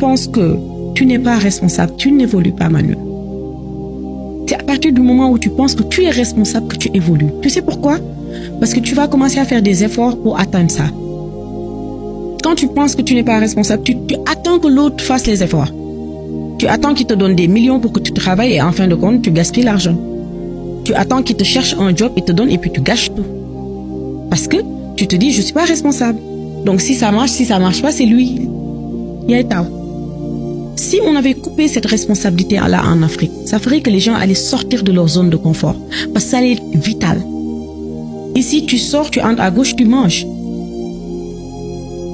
penses que tu n'es pas responsable, tu n'évolues pas, Manu. C'est à partir du moment où tu penses que tu es responsable que tu évolues. Tu sais pourquoi? Parce que tu vas commencer à faire des efforts pour atteindre ça. Quand tu penses que tu n'es pas responsable, tu attends que l'autre fasse les efforts. Tu attends qu'il te donne des millions pour que tu travailles et en fin de compte, tu gaspilles l'argent. Tu attends qu'il te cherche un job, il te donne et puis tu gâches tout. Parce que tu te dis, je ne suis pas responsable. Donc si ça marche pas, c'est lui. Si on avait coupé cette responsabilité-là en Afrique, ça ferait que les gens allaient sortir de leur zone de confort. Parce que ça allait être vital. Ici, tu sors, tu entres à gauche, tu manges.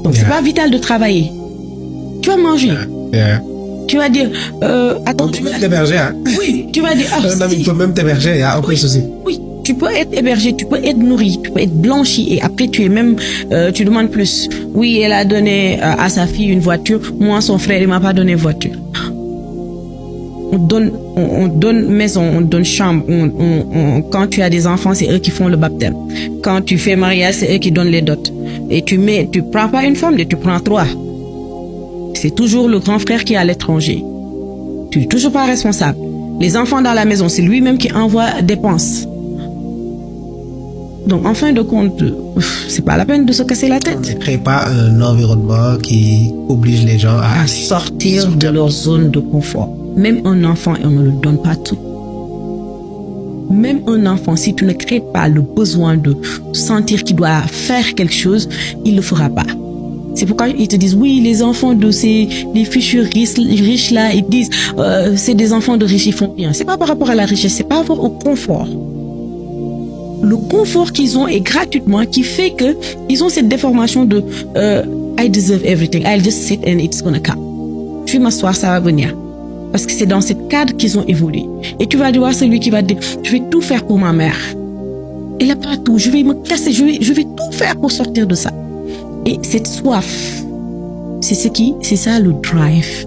Donc c'est pas vital de travailler. Tu vas manger. Tu vas dire, attends. Tu peux être hébergé, hein? Oui, tu vas dire, Tu peux même t'héberger, il n'y a aucun souci. Oui, tu peux être hébergé, tu peux être nourri, tu peux être blanchi et après tu es même, tu demandes plus. Oui, elle a donné à sa fille une voiture, moi son frère il m'a pas donné voiture. On donne maison, on donne chambre. Quand tu as des enfants, c'est eux qui font le baptême. Quand tu fais mariage, c'est eux qui donnent les dots. Et tu prends pas une femme, tu prends 3. C'est toujours le grand frère qui est à l'étranger. Tu n'es toujours pas responsable. Les enfants dans la maison, c'est lui-même qui envoie dépenses. Donc, en fin de compte, c'est pas la peine de se casser la tête. On ne crée pas un environnement qui oblige les gens à sortir de leur zone de confort. Même un enfant, on ne le donne pas tout. Même un enfant, si tu ne crées pas le besoin de sentir qu'il doit faire quelque chose, il ne le fera pas. C'est pourquoi ils te disent, oui, les enfants de les fichus riches là, ils disent, c'est des enfants de riches, ils font bien. C'est pas par rapport à la richesse, c'est par rapport au confort. Le confort qu'ils ont est gratuitement, qui fait que ils ont cette déformation de, I deserve everything, I'll just sit and it's gonna come. Je vais m'asseoir, ça va venir. Parce que c'est dans ce cadre qu'ils ont évolué. Et tu vas voir celui qui va dire, je vais tout faire pour ma mère. Elle n'a pas tout, je vais me casser, je vais tout faire pour sortir de ça. Et cette soif, c'est ça le drive.